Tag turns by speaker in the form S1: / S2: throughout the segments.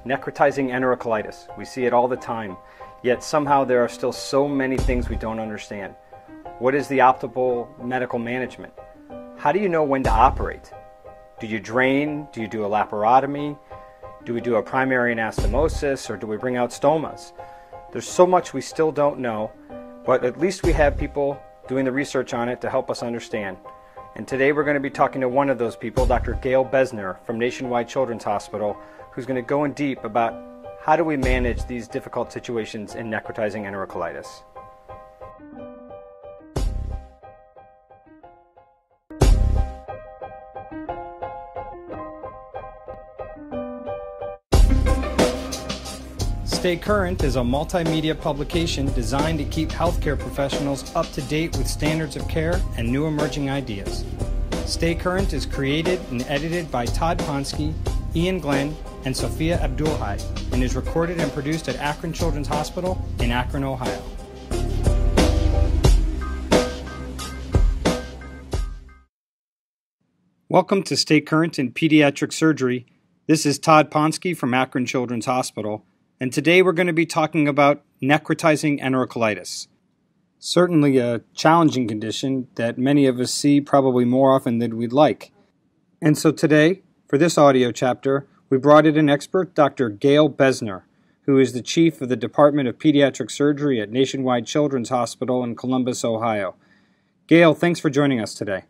S1: Necrotizing enterocolitis. We see it all the time, yet somehow there are still so many things we don't understand. What is the optimal medical management? How do you know when to operate? Do you drain? Do you do a laparotomy? Do we do a primary anastomosis, or do we bring out stomas? There's so much we still don't know, but at least we have people doing the research on it to help us understand. And today we're going to be talking to one of those people, Dr. Gail Besner from Nationwide Children's Hospital, who's going to go in deep about how do we manage these difficult situations in necrotizing enterocolitis. Stay Current is a multimedia publication designed to keep healthcare professionals up to date with standards of care and new emerging ideas. Stay Current is created and edited by Todd Ponsky, Ian Glenn, and Sophia Abdulhai, and is recorded and produced at Akron Children's Hospital in Akron, Ohio. Welcome to Stay Current in Pediatric Surgery. This is Todd Ponsky from Akron Children's Hospital, and today we're going to be talking about necrotizing enterocolitis. Certainly a challenging condition that many of us see probably more often than we'd like. And so today, for this audio chapter, we brought in an expert, Dr. Gail Besner, who is the chief of the Department of Pediatric Surgery at Nationwide Children's Hospital in Columbus, Ohio. Gail, thanks for joining us today.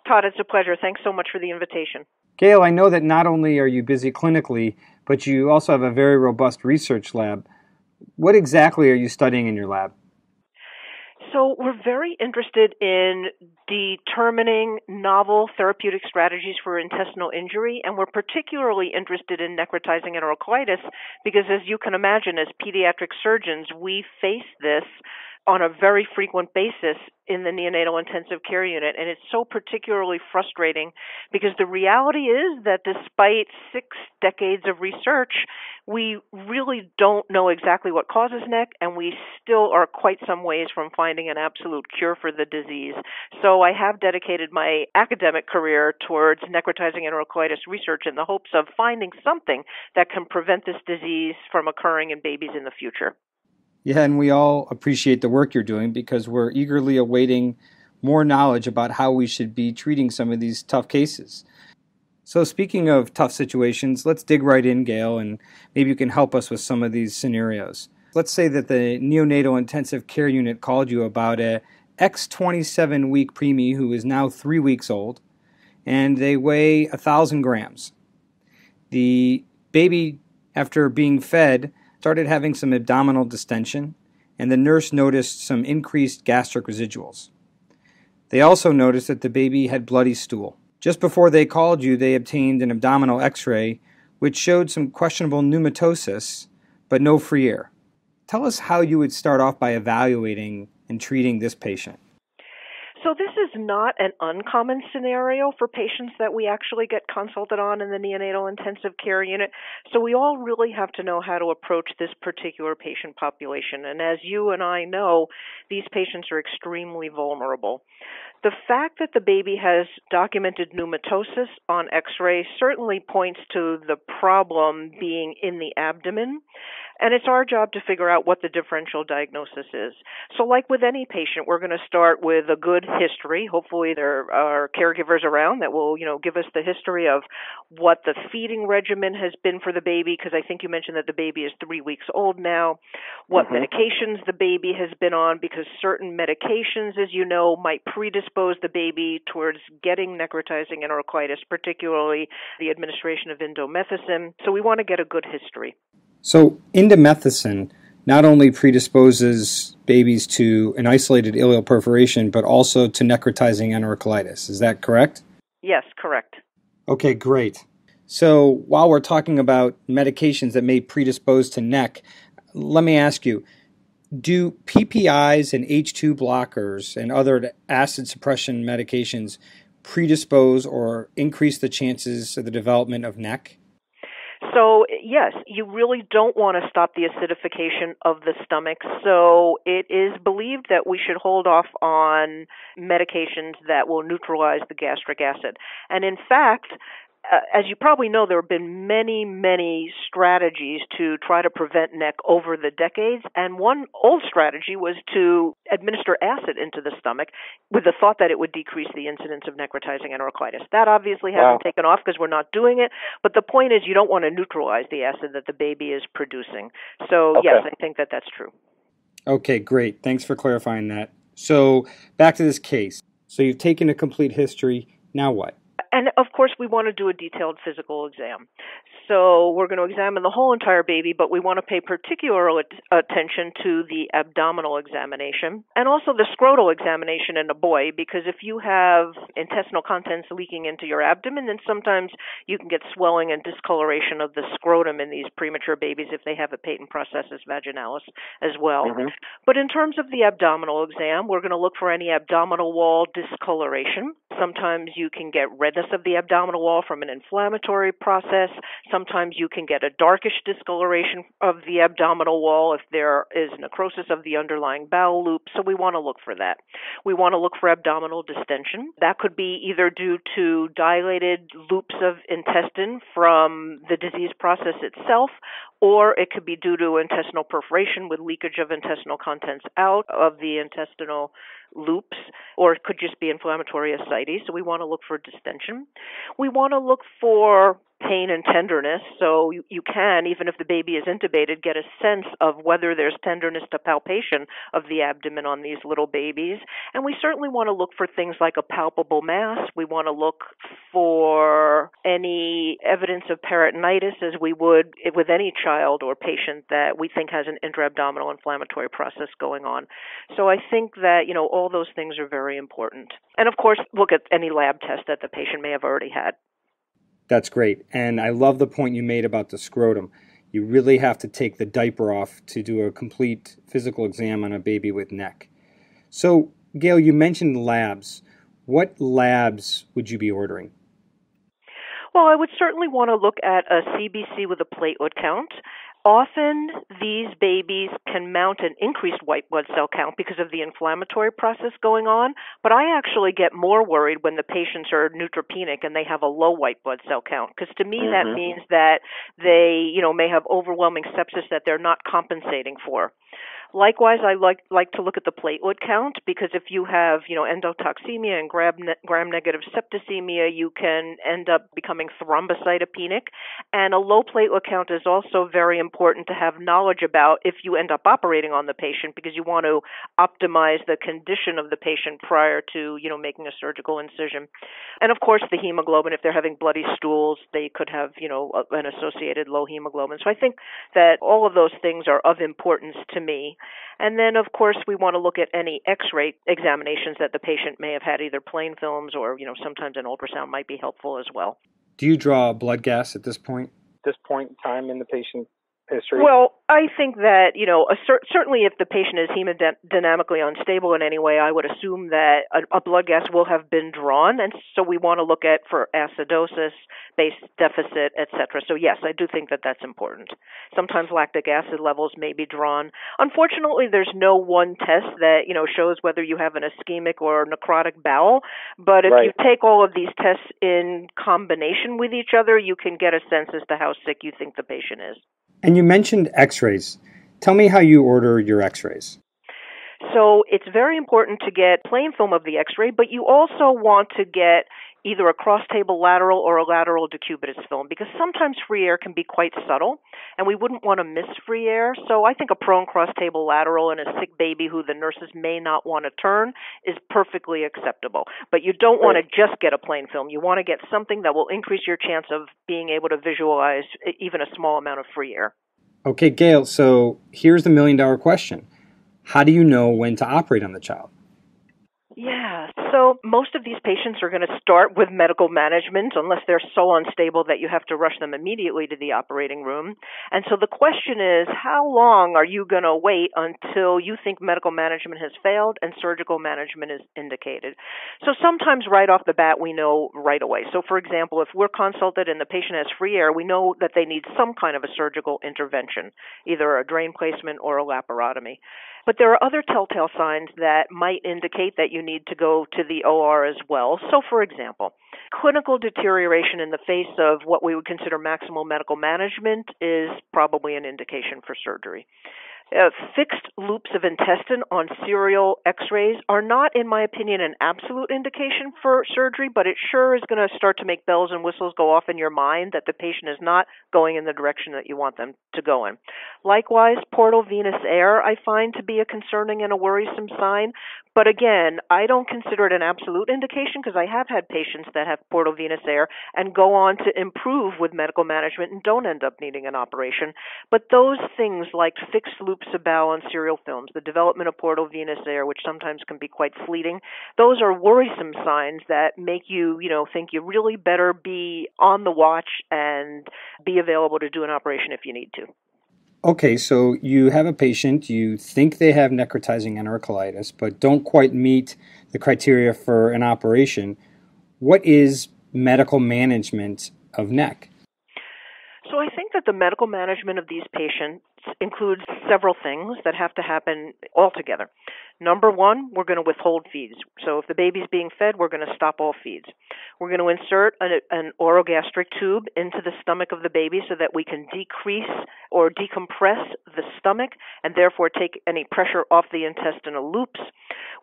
S2: Todd, it's a pleasure. Thanks so much for the invitation.
S1: Gail, I know that not only are you busy clinically, but you also have a very robust research lab. What exactly are you studying in your lab?
S2: So we're very interested in determining novel therapeutic strategies for intestinal injury, and we're particularly interested in necrotizing enterocolitis because, as you can imagine, as pediatric surgeons, we face this on a very frequent basis in the neonatal intensive care unit. And it's so particularly frustrating because the reality is that despite 6 decades of research, we really don't know exactly what causes NEC, and we still are quite some ways from finding an absolute cure for the disease. So I have dedicated my academic career towards necrotizing enterocolitis research in the hopes of finding something that can prevent this disease from occurring in babies in the future.
S1: Yeah, and we all appreciate the work you're doing because we're eagerly awaiting more knowledge about how we should be treating some of these tough cases. So speaking of tough situations, let's dig right in, Gail, and maybe you can help us with some of these scenarios. Let's say that the neonatal intensive care unit called you about a X27-week preemie who is now 3 weeks old, and they weigh 1,000 grams. The baby, after being fed, started having some abdominal distension, and the nurse noticed some increased gastric residuals. They also noticed that the baby had bloody stool. Just before they called you, they obtained an abdominal X-ray, which showed some questionable pneumatosis, but no free air. Tell us how you would start off by evaluating and treating this patient.
S2: So this is not an uncommon scenario for patients that we actually get consulted on in the neonatal intensive care unit. So we all really have to know how to approach this particular patient population. And as you and I know, these patients are extremely vulnerable. The fact that the baby has documented pneumatosis on X-ray certainly points to the problem being in the abdomen. And it's our job to figure out what the differential diagnosis is. So like with any patient, we're going to start with a good history. Hopefully there are caregivers around that will, give us the history of what the feeding regimen has been for the baby, because I think you mentioned that the baby is 3 weeks old now, what medications the baby has been on, because certain medications, as you know, might predispose the baby towards getting necrotizing enterocolitis, particularly the administration of Indomethacin. So we want to get a good history.
S1: So Indomethacin not only predisposes babies to an isolated ileal perforation, but also to necrotizing enterocolitis. Is that correct?
S2: Yes, correct.
S1: Okay, great. So while we're talking about medications that may predispose to NEC, let me ask you, do PPIs and H2 blockers and other acid suppression medications predispose or increase the chances of the development of NEC?
S2: So, yes, you really don't want to stop the acidification of the stomach. So it is believed that we should hold off on medications that will neutralize the gastric acid. And in fact, as you probably know, there have been many, many strategies to try to prevent NEC over the decades, and one old strategy was to administer acid into the stomach with the thought that it would decrease the incidence of necrotizing enterocolitis. That obviously hasn't taken off because we're not doing it, but the point is you don't want to neutralize the acid that the baby is producing. So, yes, I think that that's true.
S1: Okay, great. Thanks for clarifying that. So, back to this case. So, you've taken a complete history. Now what?
S2: And, of course, we want to do a detailed physical exam. So we're going to examine the whole entire baby, but we want to pay particular attention to the abdominal examination and also the scrotal examination in a boy, because if you have intestinal contents leaking into your abdomen, then sometimes you can get swelling and discoloration of the scrotum in these premature babies if they have a patent processus vaginalis as well. But in terms of the abdominal exam, we're going to look for any abdominal wall discoloration. Sometimes you can get redness of the abdominal wall from an inflammatory process. Sometimes you can get a darkish discoloration of the abdominal wall if there is necrosis of the underlying bowel loop. So we want to look for that. We want to look for abdominal distension. That could be either due to dilated loops of intestine from the disease process itself, or it could be due to intestinal perforation with leakage of intestinal contents out of the intestinal loops, or it could just be inflammatory ascites. So we want to look for distension. We want to look for pain and tenderness. So you can, even if the baby is intubated, get a sense of whether there's tenderness to palpation of the abdomen on these little babies. And we certainly want to look for things like a palpable mass. We want to look for any evidence of peritonitis, as we would with any child or patient that we think has an intra-abdominal inflammatory process going on. So I think that, all those things are very important. And of course, look at any lab test that the patient may have already had.
S1: That's great. And I love the point you made about the scrotum. You really have to take the diaper off to do a complete physical exam on a baby with NEC. So, Gail, you mentioned labs. What labs would you be ordering?
S2: Well, I would certainly want to look at a CBC with a platelet count. Often these babies can mount an increased white blood cell count because of the inflammatory process going on, but I actually get more worried when the patients are neutropenic and they have a low white blood cell count, because to me that means that they, may have overwhelming sepsis that they're not compensating for. Likewise, I like to look at the platelet count, because if you have, endotoxemia and gram-negative septicemia, you can end up becoming thrombocytopenic. And a low platelet count is also very important to have knowledge about if you end up operating on the patient, because you want to optimize the condition of the patient prior to, making a surgical incision. And of course, the hemoglobin, if they're having bloody stools, they could have, an associated low hemoglobin. So I think that all of those things are of importance to me. And then, of course, we want to look at any X-ray examinations that the patient may have had, either plain films or, sometimes an ultrasound might be helpful as well.
S1: Do you draw blood gas at this point?
S3: This point in time in the patient history?
S2: Well, I think that, certainly if the patient is hemodynamically unstable in any way, I would assume that a blood gas will have been drawn. And so we want to look at for acidosis, base deficit, etc. So yes, I do think that that's important. Sometimes lactic acid levels may be drawn. Unfortunately, there's no one test that, shows whether you have an ischemic or necrotic bowel. But if you take all of these tests in combination with each other, you can get a sense as to how sick you think the patient is.
S1: And you mentioned X-rays. Tell me how you order your X-rays.
S2: So it's very important to get plain film of the X-ray, but you also want to get either a cross-table lateral or a lateral decubitus film, because sometimes free air can be quite subtle, and we wouldn't want to miss free air. So I think a prone cross-table lateral in a sick baby who the nurses may not want to turn is perfectly acceptable. But you don't want to just get a plain film. You want to get something that will increase your chance of being able to visualize even a small amount of free air.
S1: Okay, Gail, so here's the million-dollar question. How do you know when to operate on the child?
S2: Yeah, so most of these patients are going to start with medical management unless they're so unstable that you have to rush them immediately to the operating room. And so the question is, how long are you going to wait until you think medical management has failed and surgical management is indicated? So sometimes right off the bat, we know right away. So for example, if we're consulted and the patient has free air, we know that they need some kind of a surgical intervention, either a drain placement or a laparotomy. But there are other telltale signs that might indicate that you need to go to the OR as well. So, for example, clinical deterioration in the face of what we would consider maximal medical management is probably an indication for surgery. Fixed loops of intestine on serial X-rays are not, in my opinion, an absolute indication for surgery, but it sure is going to start to make bells and whistles go off in your mind that the patient is not going in the direction that you want them to go in. Likewise, portal venous air I find to be a concerning and a worrisome sign. But again, I don't consider it an absolute indication because I have had patients that have portal venous air and go on to improve with medical management and don't end up needing an operation. But those things like fixed loops of bowel on serial films, the development of portal venous air, which sometimes can be quite fleeting, those are worrisome signs that make you, think you really better be on the watch and be available to do an operation if you need to.
S1: Okay, so you have a patient, you think they have necrotizing enterocolitis, but don't quite meet the criteria for an operation. What is medical management of NEC?
S2: So I think that the medical management of these patients includes several things that have to happen all together. Number one, we're going to withhold feeds. So if the baby's being fed, we're going to stop all feeds. We're going to insert an orogastric tube into the stomach of the baby so that we can decrease or decompress the stomach and therefore take any pressure off the intestinal loops.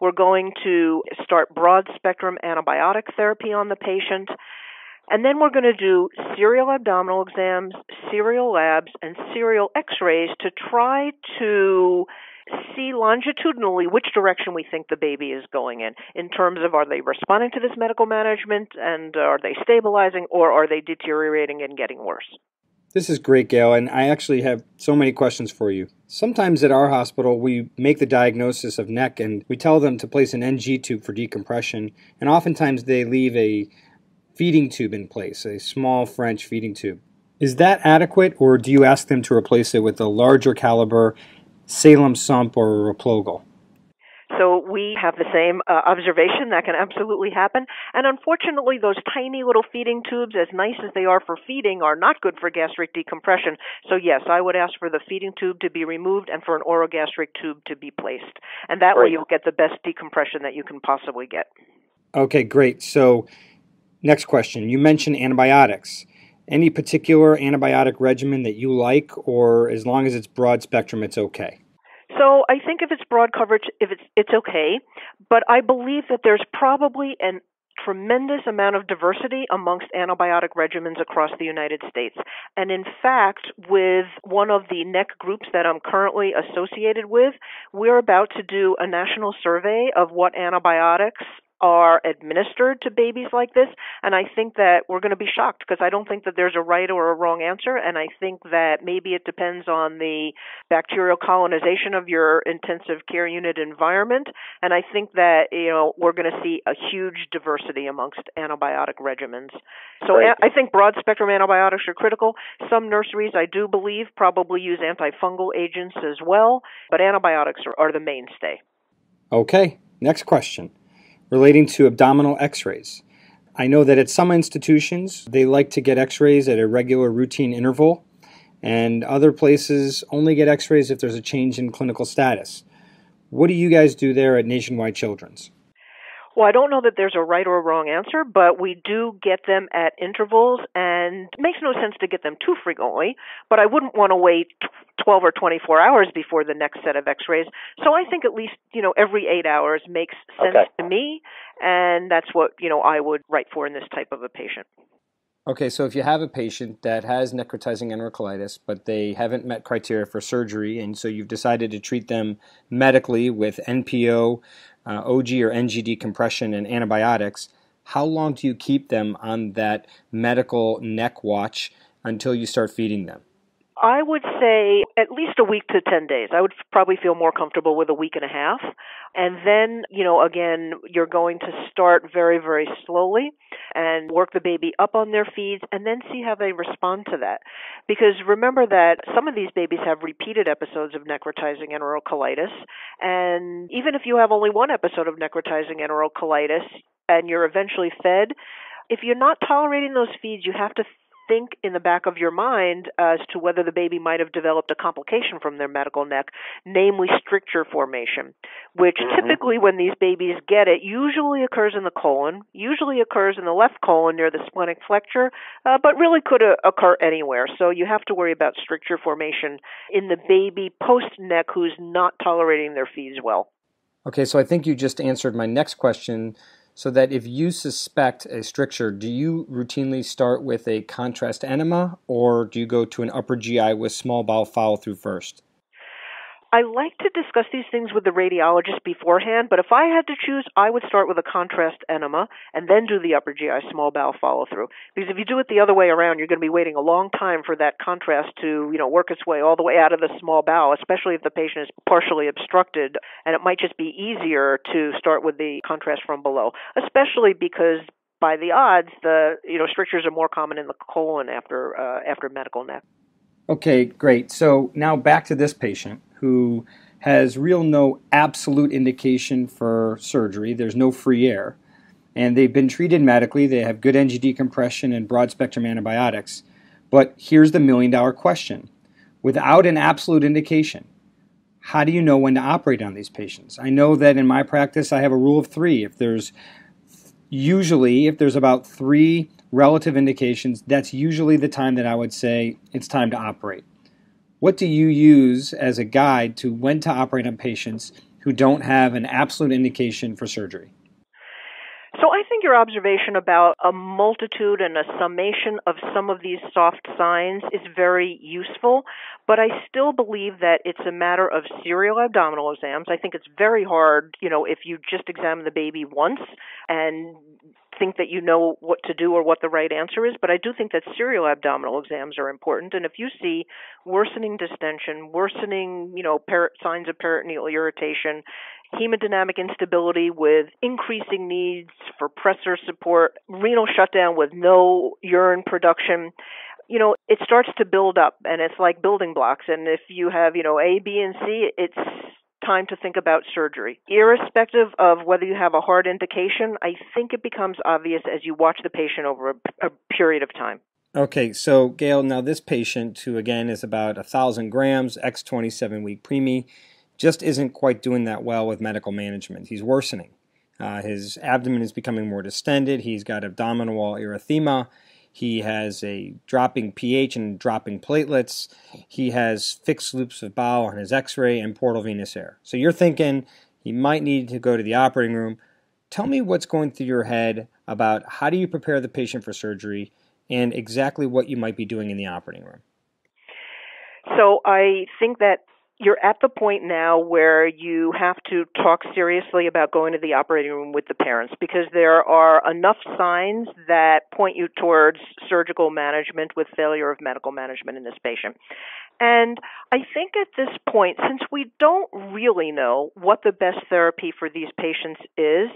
S2: We're going to start broad-spectrum antibiotic therapy on the patient. And then we're going to do serial abdominal exams, serial labs, and serial X-rays to try to see longitudinally which direction we think the baby is going in terms of are they responding to this medical management and are they stabilizing or are they deteriorating and getting worse.
S1: This is great, Gail, and I actually have so many questions for you. Sometimes at our hospital, we make the diagnosis of NEC and we tell them to place an NG tube for decompression, and oftentimes they leave a feeding tube in place, a small French feeding tube. Is that adequate, or do you ask them to replace it with a larger caliber Salem sump or a Replogal?
S2: So we have the same observation. That can absolutely happen. And unfortunately, those tiny little feeding tubes, as nice as they are for feeding, are not good for gastric decompression. So yes, I would ask for the feeding tube to be removed and for an orogastric tube to be placed. And that way you'll get the best decompression that you can possibly get.
S1: Okay, great. So next question. You mentioned antibiotics. Any particular antibiotic regimen that you like, or as long as it's broad spectrum, it's okay?
S2: So I think if it's broad coverage, it's okay. But I believe that there's probably a tremendous amount of diversity amongst antibiotic regimens across the United States. And in fact, with one of the NEC groups that I'm currently associated with, we're about to do a national survey of what antibiotics are administered to babies like this, and I think that we're going to be shocked because I don't think that there's a right or a wrong answer, and I think that maybe it depends on the bacterial colonization of your intensive care unit environment, and I think that we're going to see a huge diversity amongst antibiotic regimens. So I think broad-spectrum antibiotics are critical. Some nurseries, I do believe, probably use antifungal agents as well, but antibiotics are the mainstay.
S1: Okay, next question. Relating to abdominal X-rays. I know that at some institutions, they like to get X-rays at a regular routine interval, and other places only get X-rays if there's a change in clinical status. What do you guys do there at Nationwide Children's?
S2: Well, I don't know that there's a right or a wrong answer, but we do get them at intervals, and it makes no sense to get them too frequently, but I wouldn't want to wait 12 or 24 hours before the next set of X-rays. So I think at least, every 8 hours makes sense to me, and that's what, I would write for in this type of a patient.
S1: Okay, so if you have a patient that has necrotizing enterocolitis, but they haven't met criteria for surgery, and so you've decided to treat them medically with NPO, OG or NG decompression, and antibiotics, how long do you keep them on that medical NEC watch until you start feeding them?
S2: I would say at least a week to 10 days. I would probably feel more comfortable with a week and a half. And then, again, you're going to start very, very slowly and work the baby up on their feeds and then see how they respond to that. Because remember that some of these babies have repeated episodes of necrotizing enterocolitis. And even if you have only one episode of necrotizing enterocolitis and you're eventually fed, if you're not tolerating those feeds, you have to think in the back of your mind as to whether the baby might have developed a complication from their medical neck, namely stricture formation, which typically when these babies get it usually occurs in the colon, usually occurs in the left colon near the splenic flexure, but really could occur anywhere. So you have to worry about stricture formation in the baby post-neck who's not tolerating their feeds well.
S1: Okay, so I think you just answered my next question, so that if you suspect a stricture, do you routinely start with a contrast enema, or do you go to an upper GI with small bowel follow-through first?
S2: I like to discuss these things with the radiologist beforehand, but if I had to choose, I would start with a contrast enema and then do the upper GI small bowel follow-through. Because if you do it the other way around, you're going to be waiting a long time for that contrast to, work its way all the way out of the small bowel, especially if the patient is partially obstructed, and it might just be easier to start with the contrast from below, especially because by the odds, the strictures are more common in the colon after medical neck.
S1: Okay, great. So now back to this patient who has no absolute indication for surgery. There's no free air. And they've been treated medically. They have good NG decompression and broad-spectrum antibiotics. But here's the million-dollar question. Without an absolute indication, how do you know when to operate on these patients? I know that in my practice I have a rule of 3. If there's about 3 relative indications, that's usually the time that I would say it's time to operate. What do you use as a guide to when to operate on patients who don't have an absolute indication for surgery?
S2: So I think your observation about a multitude and a summation of some of these soft signs is very useful, but I still believe that it's a matter of serial abdominal exams. I think it's very hard, if you just examine the baby once and think that you know what to do or what the right answer is, but I do think that serial abdominal exams are important. And if you see worsening distension, worsening, signs of peritoneal irritation, hemodynamic instability with increasing needs for pressor support, renal shutdown with no urine production, it starts to build up, and it's like building blocks. And if you have, A, B, and C, it's time to think about surgery. Irrespective of whether you have a hard indication, I think it becomes obvious as you watch the patient over a period of time.
S1: Okay, so Gail, now this patient, who again is about 1,000 grams, X27-week preemie, just isn't quite doing that well with medical management. He's worsening. His abdomen is becoming more distended. He's got abdominal wall erythema. He has a dropping pH and dropping platelets. He has fixed loops of bowel on his X-ray and portal venous air. So you're thinking he might need to go to the operating room. Tell me what's going through your head about how do you prepare the patient for surgery and exactly what you might be doing in the operating room.
S2: So I think that you're at the point now where you have to talk seriously about going to the operating room with the parents, because there are enough signs that point you towards surgical management with failure of medical management in this patient. And I think at this point, since we don't really know what the best therapy for these patients is,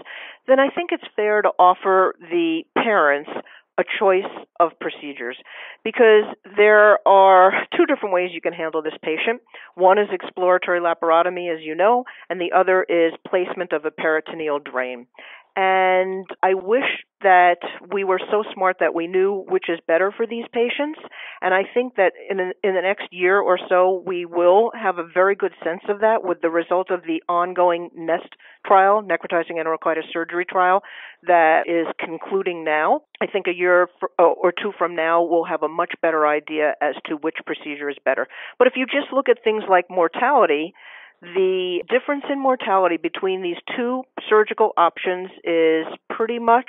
S2: then I think it's fair to offer the parents a choice of procedures, because there are 2 different ways you can handle this patient. One is exploratory laparotomy, as you know, and the other is placement of a peritoneal drain. And I wish that we were so smart that we knew which is better for these patients. And I think that in the next year or so, we will have a very good sense of that with the result of the ongoing NEST trial, Necrotizing Enterocolitis surgery trial, that is concluding now. I think a year or 2 from now, we'll have a much better idea as to which procedure is better. But if you just look at things like mortality, the difference in mortality between these 2 surgical options is pretty much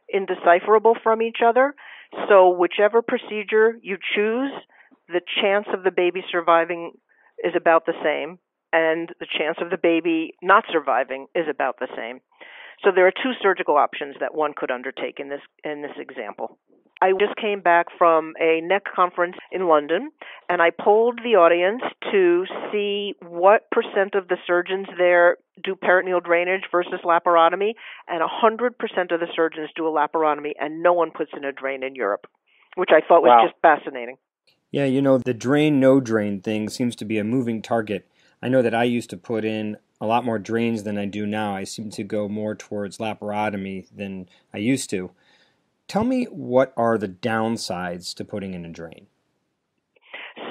S2: indecipherable from each other. So whichever procedure you choose, the chance of the baby surviving is about the same, and the chance of the baby not surviving is about the same. So there are 2 surgical options that one could undertake in this example. I just came back from a neck conference in London, and I polled the audience to see what % of the surgeons there do peritoneal drainage versus laparotomy, and 100% of the surgeons do a laparotomy, and no one puts in a drain in Europe, which I thought was just fascinating.
S1: Yeah, the drain, no drain thing seems to be a moving target. I know that I used to put in a lot more drains than I do now. I seem to go more towards laparotomy than I used to. tell me, what are the downsides to putting in a drain?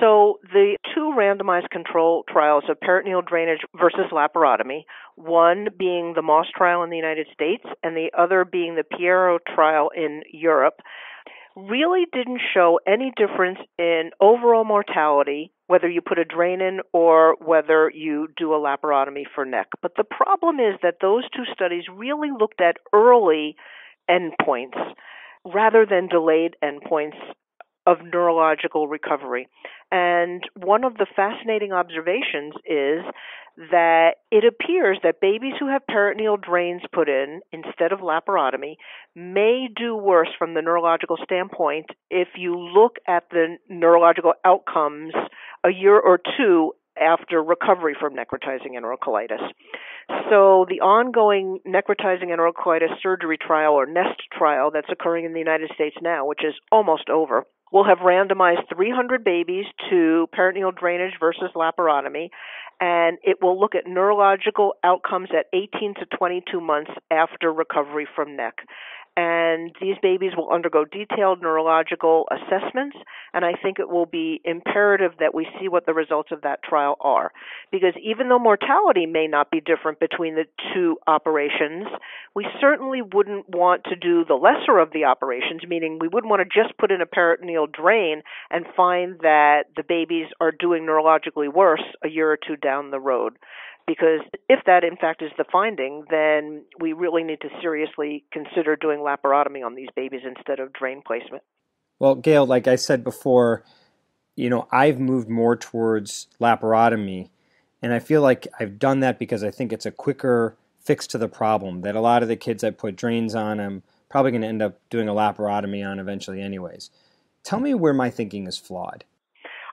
S2: So the two randomized control trials of peritoneal drainage versus laparotomy, one being the Moss trial in the United States and the other being the Piero trial in Europe, really didn't show any difference in overall mortality, whether you put a drain in or whether you do a laparotomy for neck. But the problem is that those two studies really looked at early endpoints rather than delayed endpoints of neurological recovery. And one of the fascinating observations is that it appears that babies who have peritoneal drains put in instead of laparotomy may do worse from the neurological standpoint if you look at the neurological outcomes a year or two after recovery from necrotizing enterocolitis. So the ongoing necrotizing enterocolitis surgery trial, or NEST trial, that's occurring in the United States now, which is almost over, will have randomized 300 babies to peritoneal drainage versus laparotomy, and it will look at neurological outcomes at 18 to 22 months after recovery from neck. And these babies will undergo detailed neurological assessments, and I think it will be imperative that we see what the results of that trial are. Because even though mortality may not be different between the two operations, we certainly wouldn't want to do the lesser of the operations, meaning we wouldn't want to just put in a peritoneal drain and find that the babies are doing neurologically worse a year or two down the road. Because if that, in fact, is the finding, then we really need to seriously consider doing laparotomy on these babies instead of drain placement.
S1: Well, Gail, like I said before, I've moved more towards laparotomy, and I feel like I've done that because I think it's a quicker fix to the problem, that a lot of the kids I put drains on, I'm probably going to end up doing a laparotomy on eventually anyways. Tell me where my thinking is flawed.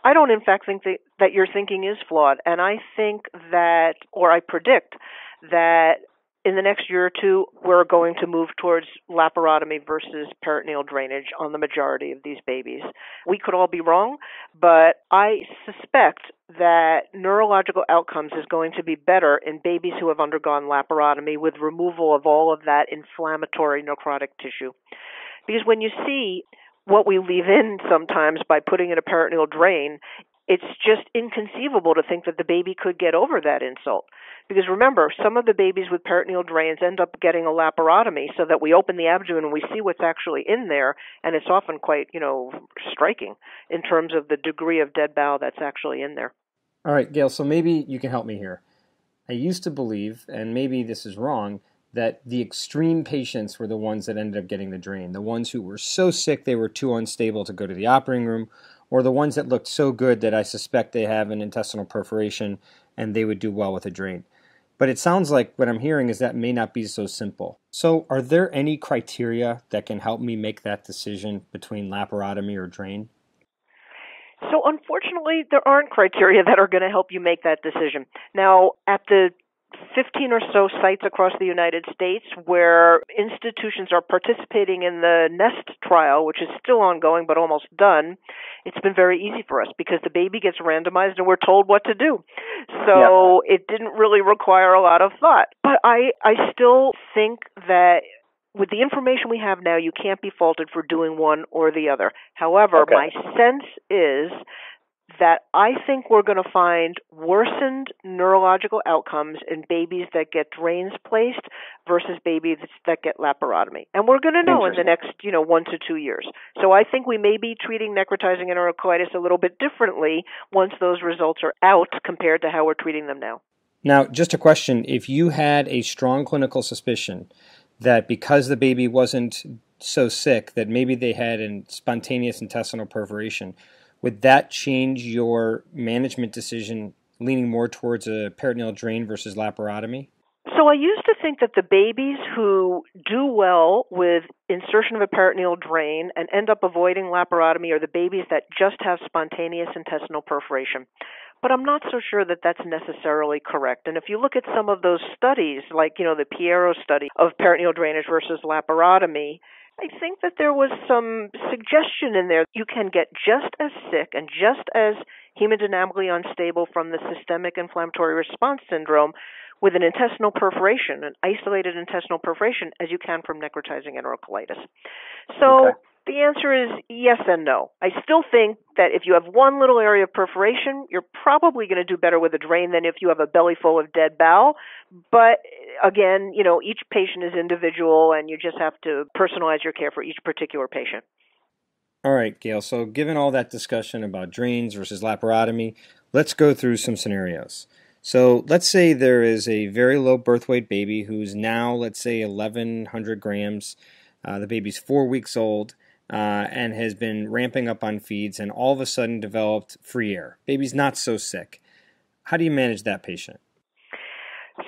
S2: I don't, in fact, think that your thinking is flawed, and I think that, or I predict that in the next year or two, we're going to move towards laparotomy versus peritoneal drainage on the majority of these babies. We could all be wrong, but I suspect that neurological outcomes is going to be better in babies who have undergone laparotomy with removal of all of that inflammatory necrotic tissue. Because when you see what we leave in sometimes by putting in a peritoneal drain, it's just inconceivable to think that the baby could get over that insult. Because remember, some of the babies with peritoneal drains end up getting a laparotomy so that we open the abdomen and we see what's actually in there, and it's often quite, striking in terms of the degree of dead bowel that's actually in there.
S1: All right, Gail, so maybe you can help me here. I used to believe, and maybe this is wrong, that the extreme patients were the ones that ended up getting the drain, the ones who were so sick they were too unstable to go to the operating room, or the ones that looked so good that I suspect they have an intestinal perforation and they would do well with a drain. But it sounds like what I'm hearing is that may not be so simple. So are there any criteria that can help me make that decision between laparotomy or drain?
S2: So unfortunately, there aren't criteria that are going to help you make that decision. Now, at the 15 or so sites across the United States where institutions are participating in the NEST trial, which is still ongoing but almost done, it's been very easy for us because the baby gets randomized and we're told what to do. So It didn't really require a lot of thought. But I still think that with the information we have now, you can't be faulted for doing one or the other. However, my sense is that I think we're going to find worsened neurological outcomes in babies that get drains placed versus babies that get laparotomy. And we're going to know in the next, 1 to 2 years. So I think we may be treating necrotizing enterocolitis a little bit differently once those results are out compared to how we're treating them now.
S1: Now, just a question. If you had a strong clinical suspicion that because the baby wasn't so sick that maybe they had a spontaneous intestinal perforation, would that change your management decision leaning more towards a peritoneal drain versus laparotomy?
S2: So I used to think that the babies who do well with insertion of a peritoneal drain and end up avoiding laparotomy are the babies that just have spontaneous intestinal perforation. But I'm not so sure that that's necessarily correct. And if you look at some of those studies, like, the Piero study of peritoneal drainage versus laparotomy, I think that there was some suggestion in there. You can get just as sick and just as hemodynamically unstable from the systemic inflammatory response syndrome with an intestinal perforation, an isolated intestinal perforation, as you can from necrotizing enterocolitis. So the answer is yes and no. I still think that if you have one little area of perforation, you're probably going to do better with a drain than if you have a belly full of dead bowel. But again, each patient is individual, and you just have to personalize your care for each particular patient.
S1: All right, Gail. So given all that discussion about drains versus laparotomy, let's go through some scenarios. So let's say there is a very low birth weight baby who's now, let's say, 1,100 grams. The baby's 4 weeks old and has been ramping up on feeds and all of a sudden developed free air. Baby's not so sick. How do you manage that patient?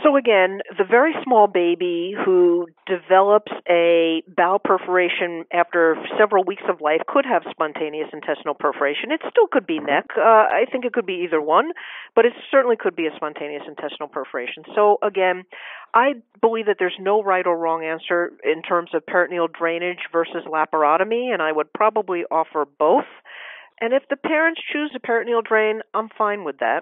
S2: So again, the very small baby who develops a bowel perforation after several weeks of life could have spontaneous intestinal perforation. It still could be neck. I think it could be either one, but it certainly could be a spontaneous intestinal perforation. So again, I believe that there's no right or wrong answer in terms of peritoneal drainage versus laparotomy, and I would probably offer both. And if the parents choose a peritoneal drain, I'm fine with that.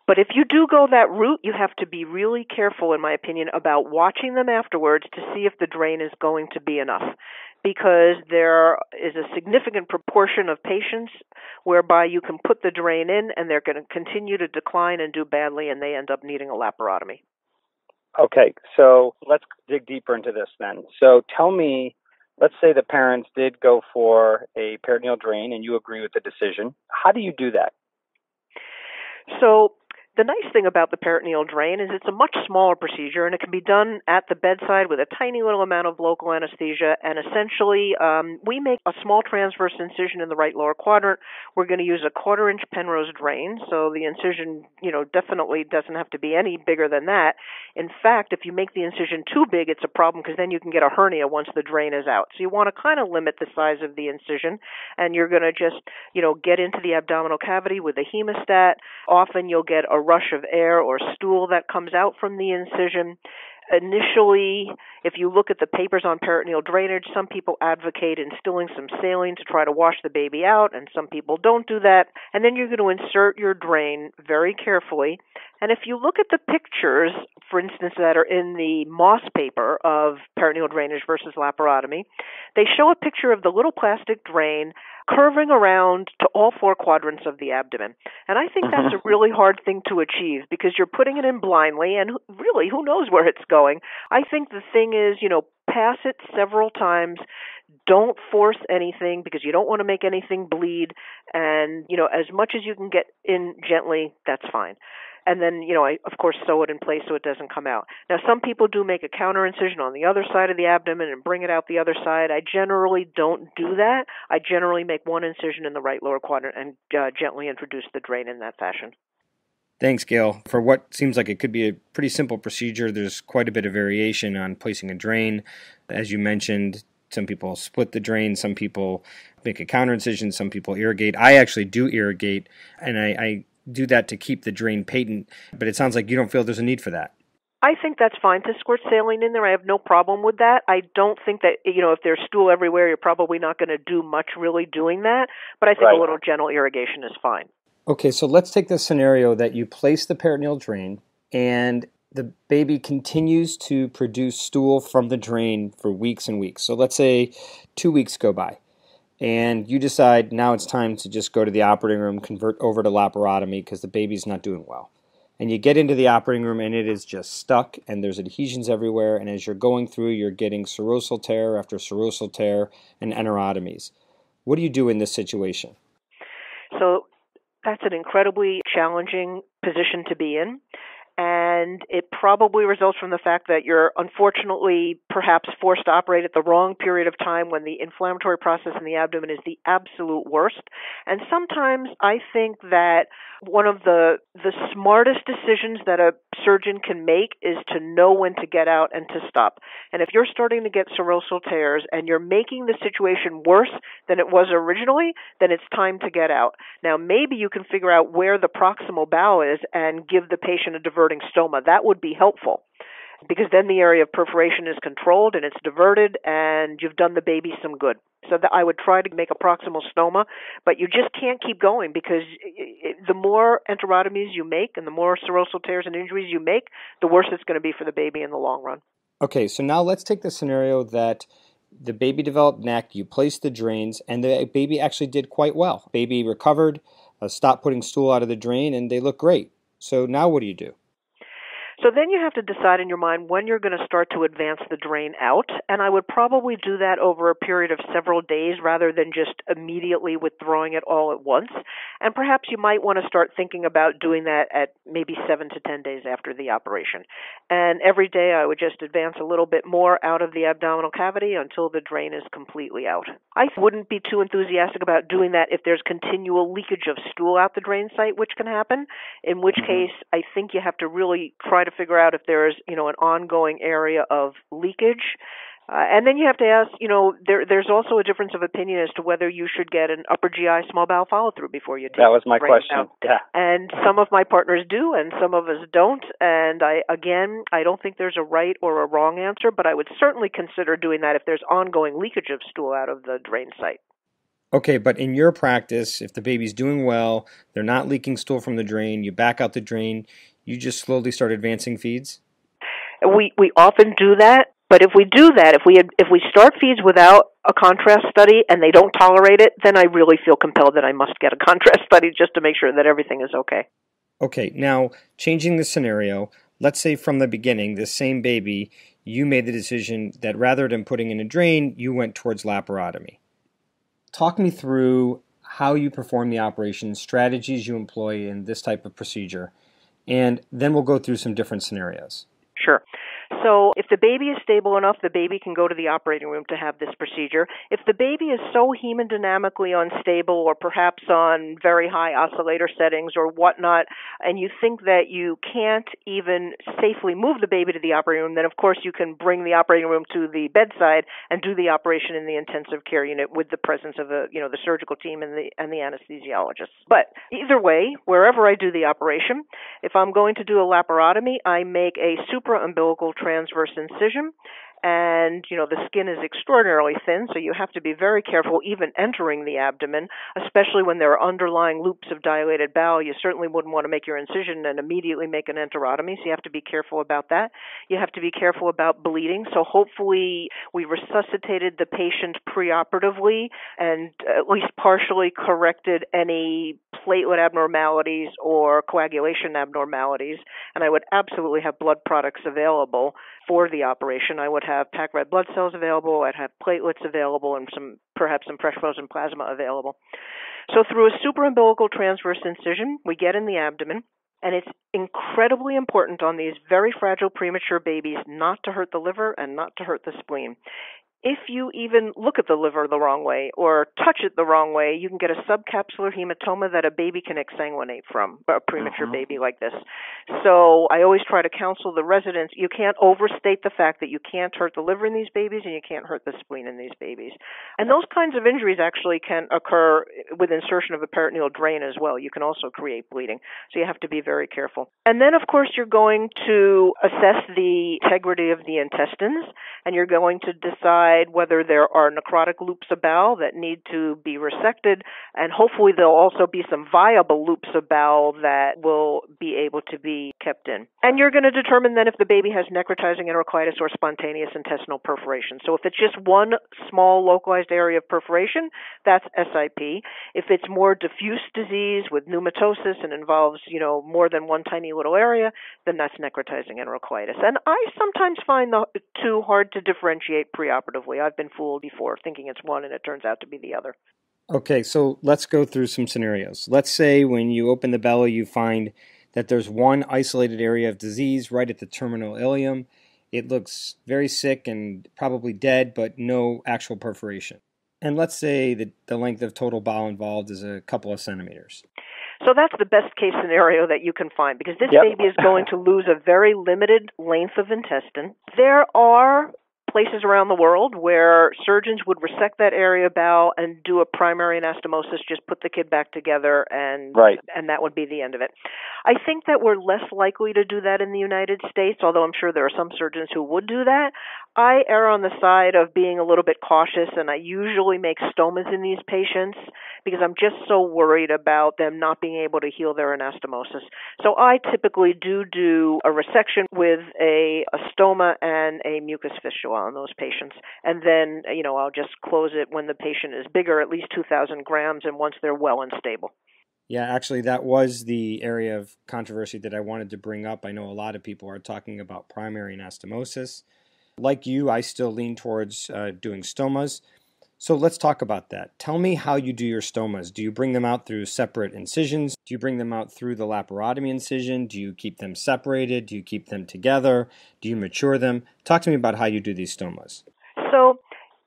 S2: But if you do go that route, you have to be really careful, in my opinion, about watching them afterwards to see if the drain is going to be enough. Because there is a significant proportion of patients whereby you can put the drain in and they're going to continue to decline and do badly, and they end up needing a laparotomy.
S3: Okay, so let's dig deeper into this then. So tell me, let's say the parents did go for a peritoneal drain and you agree with the decision. How do you do that?
S2: So the nice thing about the peritoneal drain is it's a much smaller procedure, and it can be done at the bedside with a tiny little amount of local anesthesia. And essentially, we make a small transverse incision in the right lower quadrant. We're going to use a 1/4-inch Penrose drain, so the incision, definitely doesn't have to be any bigger than that. In fact, if you make the incision too big, it's a problem because then you can get a hernia once the drain is out. So you want to kind of limit the size of the incision, and you're going to just, get into the abdominal cavity with a hemostat. Often you'll get a rush of air or stool that comes out from the incision. Initially, if you look at the papers on peritoneal drainage, some people advocate instilling some saline to try to wash the baby out, and some people don't do that. And then you're going to insert your drain very carefully. And if you look at the pictures, for instance, that are in the Moss paper of peritoneal drainage versus laparotomy, they show a picture of the little plastic drain curving around to all 4 quadrants of the abdomen. And I think that's a really hard thing to achieve because you're putting it in blindly, and really, who knows where it's going? I think the thing is, pass it several times. Don't force anything because you don't want to make anything bleed. And, as much as you can get in gently, that's fine. And then, I, of course, sew it in place so it doesn't come out. Now, some people do make a counter incision on the other side of the abdomen and bring it out the other side. I generally don't do that. I generally make one incision in the right lower quadrant and gently introduce the drain in that fashion.
S1: Thanks, Gail. For what seems like it could be a pretty simple procedure, there's quite a bit of variation on placing a drain. As you mentioned, some people split the drain, some people make a counter incision, some people irrigate. I actually do irrigate, and I do that to keep the drain patent, but it sounds like you don't feel there's a need for that.
S2: I think that's fine to squirt saline in there. I have no problem with that. I don't think that, if there's stool everywhere, you're probably not going to do much really doing that, but I think a little gentle irrigation is fine.
S1: Okay, so let's take the scenario that you place the peritoneal drain and the baby continues to produce stool from the drain for weeks and weeks. So let's say 2 weeks go by. And you decide now it's time to just go to the operating room, convert over to laparotomy because the baby's not doing well. And you get into the operating room and it is just stuck and there's adhesions everywhere. And as you're going through, you're getting serosal tear after serosal tear and enterotomies. What do you do in this situation?
S2: So that's an incredibly challenging position to be in. And it probably results from the fact that you're unfortunately perhaps forced to operate at the wrong period of time when the inflammatory process in the abdomen is the absolute worst. And sometimes I think that one of the smartest decisions that a surgeon can make is to know when to get out and to stop. And if you're starting to get serosal tears and you're making the situation worse than it was originally, then it's time to get out. Now, maybe you can figure out where the proximal bowel is and give the patient a diverting stoma. That would be helpful. because then the area of perforation is controlled and it's diverted and you've done the baby some good. So that I would try to make a proximal stoma, but you just can't keep going because the more enterotomies you make and the more serosal tears and injuries you make, the worse it's going to be for the baby in the long run.
S1: Okay, so now let's take the scenario that the baby developed neck, you placed the drains, and the baby actually did quite well. Baby recovered, stopped putting stool out of the drain, and they look great. So now what do you do?
S2: So then you have to decide in your mind when you're going to start to advance the drain out, and I would probably do that over a period of several days rather than just immediately withdrawing it all at once. And perhaps you might want to start thinking about doing that at maybe 7 to 10 days after the operation. And every day I would just advance a little bit more out of the abdominal cavity until the drain is completely out. I wouldn't be too enthusiastic about doing that if there's continual leakage of stool out the drain site, which can happen, in which case I think you have to really try to figure out if there's, an ongoing area of leakage. And then you have to ask, there's also a difference of opinion as to whether you should get an upper GI small bowel follow-through before you take
S3: That was my
S2: drain
S3: question.
S2: out.
S3: Yeah.
S2: And some of my partners do, and some of us don't. And I don't think there's a right or a wrong answer, but I would certainly consider doing that if there's ongoing leakage of stool out of the drain site.
S1: Okay, but in your practice, if the baby's doing well, they're not leaking stool from the drain, you back out the drain, you just slowly start advancing feeds?
S2: We often do that, but if we do that, if we start feeds without a contrast study and they don't tolerate it, then I really feel compelled that I must get a contrast study just to make sure that everything is okay.
S1: Okay, now changing the scenario, let's say from the beginning, this same baby, you made the decision that rather than putting in a drain, you went towards laparotomy. Talk me through how you perform the operation, strategies you employ in this type of procedure, and then we'll go through some different scenarios.
S2: Sure. So if the baby is stable enough, the baby can go to the operating room to have this procedure. If the baby is so hemodynamically unstable or perhaps on very high oscillator settings or whatnot, and you think that you can't even safely move the baby to the operating room, then of course you can bring the operating room to the bedside and do the operation in the intensive care unit with the presence of the surgical team and the anesthesiologist. But either way, wherever I do the operation, if I'm going to do a laparotomy, I make a supraumbilical transverse incision, and the skin is extraordinarily thin, so you have to be very careful even entering the abdomen, especially when there are underlying loops of dilated bowel. You certainly wouldn't want to make your incision and immediately make an enterotomy, so you have to be careful about that. You have to be careful about bleeding, so hopefully we resuscitated the patient preoperatively and at least partially corrected any platelet abnormalities or coagulation abnormalities, and I would absolutely have blood products available for the operation. I would have packed red blood cells available, I'd have platelets available, and perhaps some fresh frozen plasma available. So through a supraumbilical transverse incision, we get in the abdomen, and it's incredibly important on these very fragile premature babies not to hurt the liver and not to hurt the spleen. If you even look at the liver the wrong way or touch it the wrong way, you can get a subcapsular hematoma that a baby can exsanguinate from, a premature baby like this. So I always try to counsel the residents, you can't overstate the fact that you can't hurt the liver in these babies and you can't hurt the spleen in these babies. And those kinds of injuries actually can occur with insertion of a peritoneal drain as well. You can also create bleeding. So you have to be very careful. And then, of course, you're going to assess the integrity of the intestines, and you're going to decide whether there are necrotic loops of bowel that need to be resected, and hopefully there'll also be some viable loops of bowel that will be able to be kept in. And you're going to determine then if the baby has necrotizing enterocolitis or spontaneous intestinal perforation. So if it's just one small localized area of perforation, that's SIP. If it's more diffuse disease with pneumatosis and involves, more than one tiny little area, then that's necrotizing enterocolitis. And I sometimes find the two hard to differentiate preoperatively. I've been fooled before thinking it's one and it turns out to be the other.
S1: Okay, so let's go through some scenarios. Let's say when you open the belly, you find that there's one isolated area of disease right at the terminal ileum. It looks very sick and probably dead, but no actual perforation. And let's say that the length of total bowel involved is a couple of centimeters.
S2: So that's the best case scenario that you can find, because this baby is going to lose a very limited length of intestine. There are places around the world where surgeons would resect that area of bowel and do a primary anastomosis, just put the kid back together, and that would be the end of it. I think that we're less likely to do that in the United States, although I'm sure there are some surgeons who would do that. I err on the side of being a little bit cautious, and I usually make stomas in these patients because I'm just so worried about them not being able to heal their anastomosis. So I typically do a resection with a stoma and a mucus fistula on those patients. And then, I'll just close it when the patient is bigger, at least 2,000 grams, and once they're well and stable.
S1: Yeah, actually, that was the area of controversy that I wanted to bring up. I know a lot of people are talking about primary anastomosis. Like you, I still lean towards doing stomas. So let's talk about that. Tell me how you do your stomas. Do you bring them out through separate incisions? Do you bring them out through the laparotomy incision? Do you keep them separated? Do you keep them together? Do you mature them? Talk to me about how you do these stomas.
S2: So,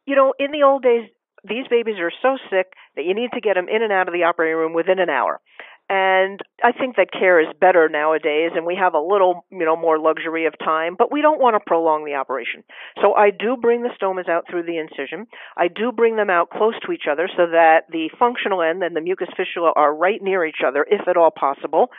S2: in the old days, these babies are so sick that you need to get them in and out of the operating room within an hour. And I think that care is better nowadays, and we have a little, more luxury of time, but we don't want to prolong the operation. So I do bring the stomas out through the incision. I do bring them out close to each other so that the functional end and the mucus fistula are right near each other, if at all possible,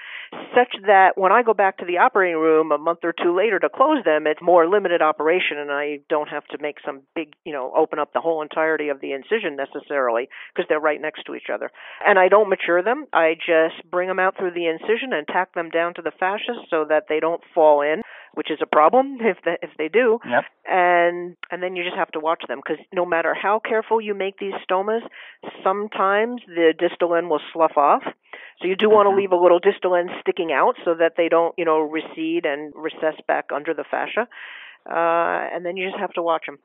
S2: such that when I go back to the operating room a month or two later to close them, it's more limited operation, and I don't have to make some big, open up the whole entirety of the incision necessarily, because they're right next to each other. And I don't mature them. I just bring them out through the incision and tack them down to the fascia so that they don't fall in, which is a problem if they do.
S3: Yep.
S2: And then you just have to watch them, because no matter how careful you make these stomas, sometimes the distal end will slough off. So you do want to leave a little distal end sticking out so that they don't, recede and recess back under the fascia. And then you just have to watch them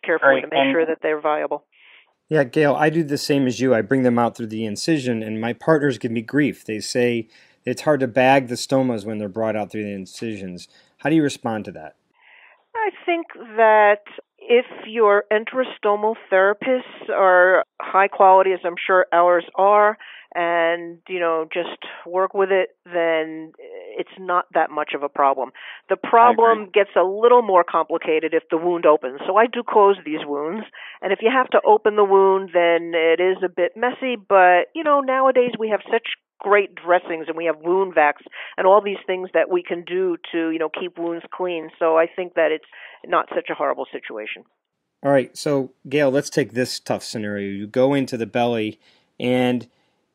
S2: carefully to make sure that they're viable.
S1: Yeah, Gail, I do the same as you. I bring them out through the incision, and my partners give me grief. They say it's hard to bag the stomas when they're brought out through the incisions. How do you respond to that?
S2: I think that if your enterostomal therapists are high quality, as I'm sure ours are, and, just work with it, then it's not that much of a problem. The problem gets a little more complicated if the wound opens. So I do close these wounds, and if you have to open the wound, then it is a bit messy, but, nowadays we have such great dressings, and we have wound vacs and all these things that we can do to, keep wounds clean. So I think that it's not such a horrible situation.
S1: All right, so Gail, let's take this tough scenario. You go into the belly and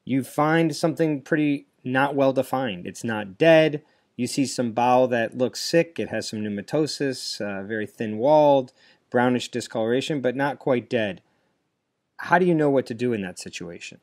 S1: you find something pretty not well defined. It's not dead. You see some bowel that looks sick. It has some pneumatosis, very thin-walled, brownish discoloration, but not quite dead. How do you know what to do in that situation?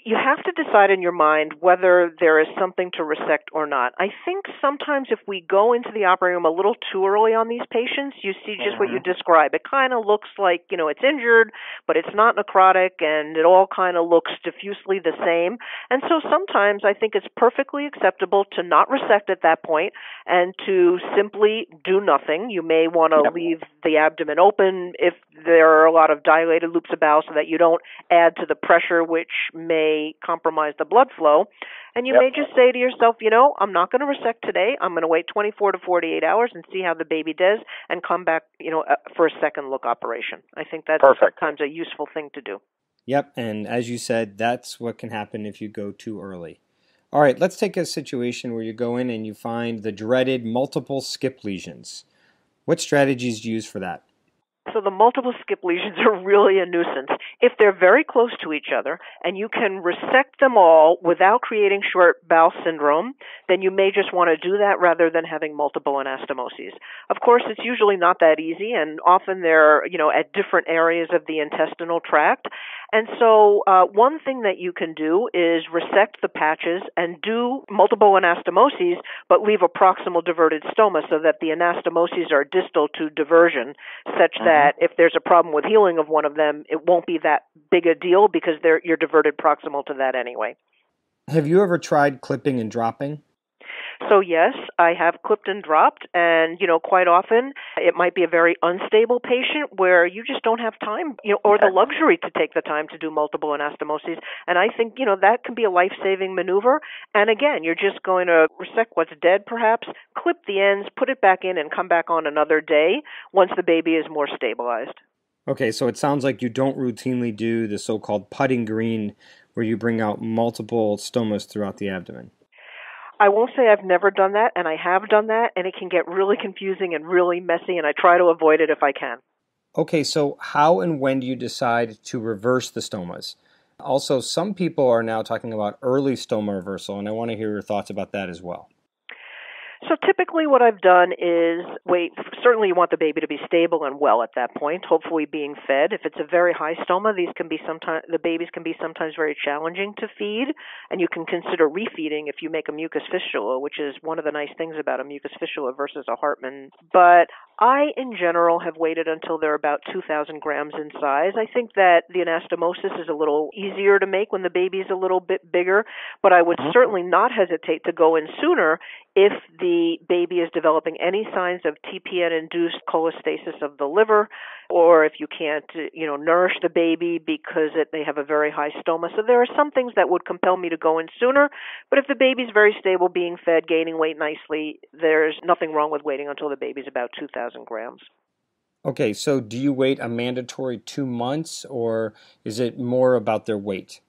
S2: You have to decide in your mind whether there is something to resect or not. I think sometimes if we go into the operating room a little too early on these patients, you see just what you describe. It kind of looks like, it's injured, but it's not necrotic, and it all kind of looks diffusely the same. And so sometimes I think it's perfectly acceptable to not resect at that point and to simply do nothing. You may want to leave the abdomen open if there are a lot of dilated loops of bowel so that you don't add to the pressure, which may compromise the blood flow. And you may just say to yourself, I'm not going to resect today. I'm going to wait 24 to 48 hours and see how the baby does and come back, for a second look operation. I think that's sometimes a useful thing to do.
S1: Yep, and as you said, that's what can happen if you go too early. All right, let's take a situation where you go in and you find the dreaded multiple skip lesions. What strategies do you use for that?
S2: So the multiple skip lesions are really a nuisance. If they're very close to each other and you can resect them all without creating short bowel syndrome, then you may just want to do that rather than having multiple anastomoses. Of course, it's usually not that easy, and often they're, at different areas of the intestinal tract. And so one thing that you can do is resect the patches and do multiple anastomoses, but leave a proximal diverted stoma so that the anastomoses are distal to diversion, such that if there's a problem with healing of one of them, it won't be that big a deal because you're diverted proximal to that anyway.
S1: Have you ever tried clipping and dropping?
S2: So yes, I have clipped and dropped, and quite often it might be a very unstable patient where you just don't have time, or the luxury to take the time to do multiple anastomoses. And I think that can be a life-saving maneuver. And again, you're just going to resect what's dead, perhaps, clip the ends, put it back in, and come back on another day once the baby is more stabilized.
S1: Okay, so it sounds like you don't routinely do the so-called putting green, where you bring out multiple stomas throughout the abdomen.
S2: I won't say I've never done that, and I have done that, and it can get really confusing and really messy, and I try to avoid it if I can.
S1: Okay, so how and when do you decide to reverse the stomas? Also, some people are now talking about early stoma reversal, and I want to hear your thoughts about that as well.
S2: So typically what I've done is wait. Certainly you want the baby to be stable and well at that point, hopefully being fed. If it's a very high stoma, the babies can be sometimes very challenging to feed, and you can consider refeeding if you make a mucus fistula, which is one of the nice things about a mucus fistula versus a Hartmann. But I, in general, have waited until they're about 2,000 grams in size. I think that the anastomosis is a little easier to make when the baby's a little bit bigger, but I would certainly not hesitate to go in sooner if the baby is developing any signs of TPN-induced cholestasis of the liver, or if you can't, nourish the baby because they have a very high stoma. So there are some things that would compel me to go in sooner, but if the baby's very stable, being fed, gaining weight nicely, there's nothing wrong with waiting until the baby's about 2,000 grams.
S1: Okay, so do you wait a mandatory 2 months, or is it more about their weight?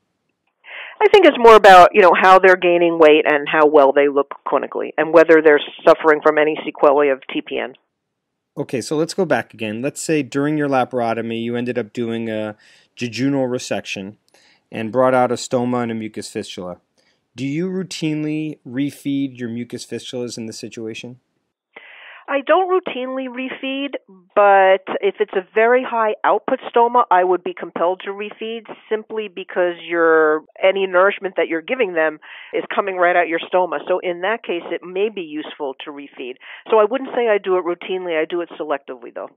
S2: I think it's more about, how they're gaining weight and how well they look clinically, and whether they're suffering from any sequelae of TPN.
S1: Okay, so let's go back again. Let's say during your laparotomy, you ended up doing a jejunal resection and brought out a stoma and a mucus fistula. Do you routinely refeed your mucus fistulas in this situation?
S2: I don't routinely refeed, but if it's a very high output stoma, I would be compelled to refeed simply because any nourishment that you're giving them is coming right out your stoma. So in that case, it may be useful to refeed. So I wouldn't say I do it routinely. I do it selectively, though.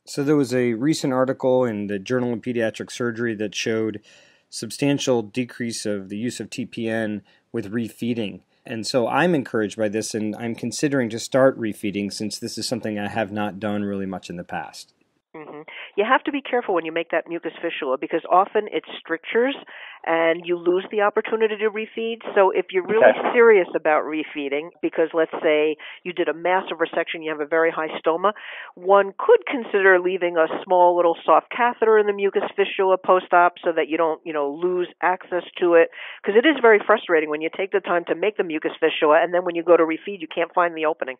S1: So there was a recent article in the Journal of Pediatric Surgery that showed substantial decrease of the use of TPN with refeeding. And so I'm encouraged by this, and I'm considering to start refeeding since this is something I have not done really much in the past.
S2: Mm-hmm. You have to be careful when you make that mucus fistula because often it's strictures and you lose the opportunity to refeed. So if you're really serious about refeeding, because let's say you did a massive resection, you have a very high stoma, one could consider leaving a small little soft catheter in the mucus fistula post-op so that you don't, lose access to it. Because it is very frustrating when you take the time to make the mucus fistula and then when you go to refeed, you can't find the opening.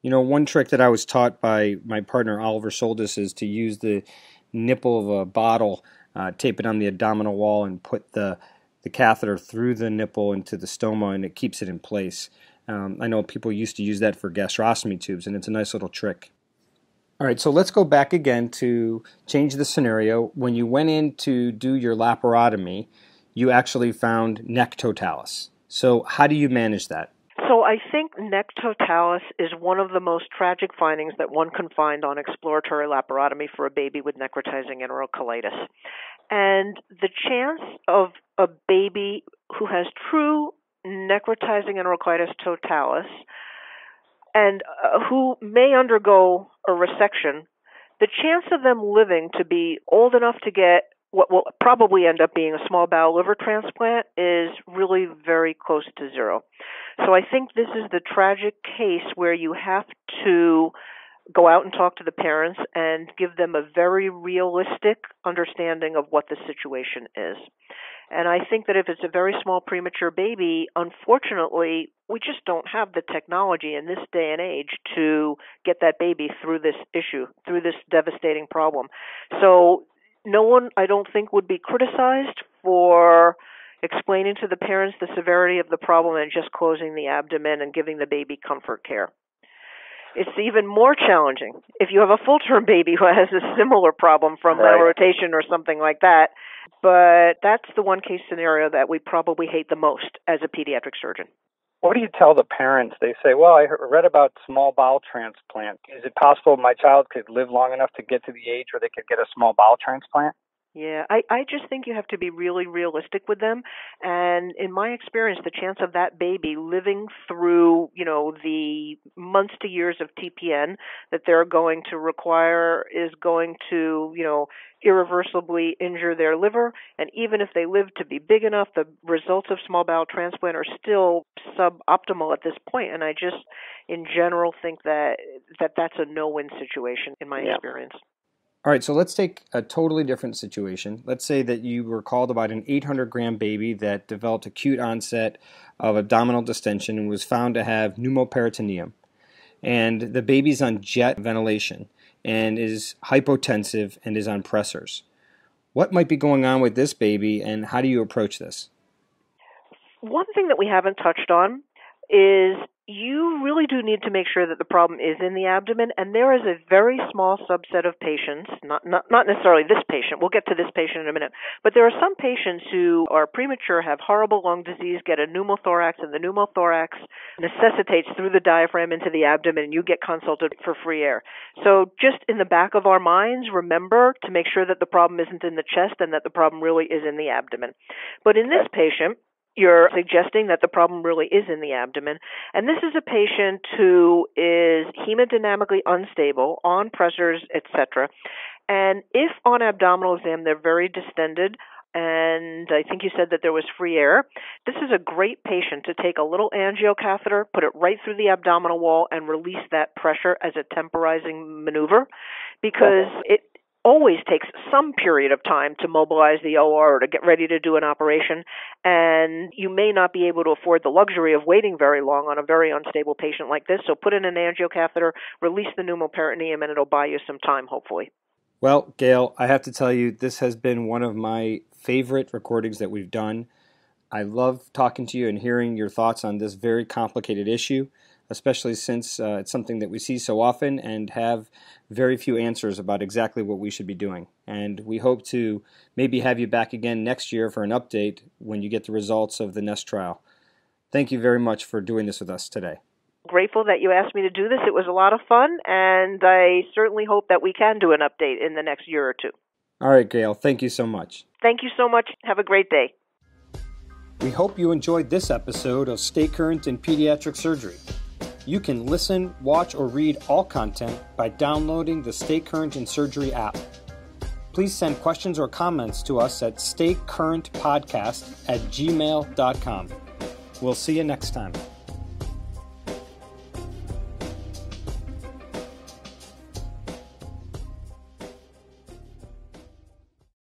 S1: One trick that I was taught by my partner Oliver Soldis is to use the nipple of a bottle, tape it on the abdominal wall, and put the catheter through the nipple into the stoma, and it keeps it in place. I know people used to use that for gastrostomy tubes, and it's a nice little trick. All right, so let's go back again to change the scenario. When you went in to do your laparotomy, you actually found neck totalis. So how do you manage that?
S2: So I think neck totalis is one of the most tragic findings that one can find on exploratory laparotomy for a baby with necrotizing enterocolitis. And the chance of a baby who has true necrotizing enterocolitis totalis and who may undergo a resection, the chance of them living to be old enough to get what will probably end up being a small bowel liver transplant is really very close to zero. So I think this is the tragic case where you have to go out and talk to the parents and give them a very realistic understanding of what the situation is. And I think that if it's a very small premature baby, unfortunately, we just don't have the technology in this day and age to get that baby through this issue, through this devastating problem. So no one, I don't think, would be criticized for explaining to the parents the severity of the problem and just closing the abdomen and giving the baby comfort care. It's even more challenging if you have a full-term baby who has a similar problem from malrotation or something like that. But that's the one case scenario that we probably hate the most as a pediatric surgeon.
S3: What do you tell the parents? They say, well, I read about small bowel transplant. Is it possible my child could live long enough to get to the age where they could get a small bowel transplant?
S2: Yeah, I just think you have to be really realistic with them. And in my experience, the chance of that baby living through, the months to years of TPN that they're going to require is going to, irreversibly injure their liver. And even if they live to be big enough, the results of small bowel transplant are still suboptimal at this point. And I just, in general, think that's a no-win situation in my experience.
S1: All right, so let's take a totally different situation. Let's say that you were called about an 800-gram baby that developed acute onset of abdominal distension and was found to have pneumoperitoneum. And the baby's on jet ventilation and is hypotensive and is on pressors. What might be going on with this baby, and how do you approach this?
S2: One thing that we haven't touched on is you really do need to make sure that the problem is in the abdomen, and there is a very small subset of patients, not necessarily this patient, we'll get to this patient in a minute, but there are some patients who are premature, have horrible lung disease, get a pneumothorax, and the pneumothorax necessitates through the diaphragm into the abdomen, and you get consulted for free air. So just in the back of our minds, remember to make sure that the problem isn't in the chest and that the problem really is in the abdomen. But in this patient, you're suggesting that the problem really is in the abdomen. And this is a patient who is hemodynamically unstable, on pressors, etc. And if on abdominal exam they're very distended, and I think you said that there was free air, this is a great patient to take a little angiocatheter, put it right through the abdominal wall, and release that pressure as a temporizing maneuver, because it always takes some period of time to mobilize the OR or to get ready to do an operation, and you may not be able to afford the luxury of waiting very long on a very unstable patient like this, so put in an angiocatheter, release the pneumoperitoneum, and it'll buy you some time, hopefully.
S1: Well, Gail, I have to tell you, this has been one of my favorite recordings that we've done. I love talking to you and hearing your thoughts on this very complicated issue, especially since it's something that we see so often and have very few answers about exactly what we should be doing. And we hope to maybe have you back again next year for an update when you get the results of the NEST trial. Thank you very much for doing this with us today.
S2: Grateful that you asked me to do this. It was a lot of fun, and I certainly hope that we can do an update in the next year or two.
S1: All right, Gail, thank you so much.
S2: Thank you so much. Have a great day.
S1: We hope you enjoyed this episode of Stay Current in Pediatric Surgery. You can listen, watch, or read all content by downloading the Stay Current in Surgery app. Please send questions or comments to us at staycurrentpodcast@gmail.com. We'll see you next time.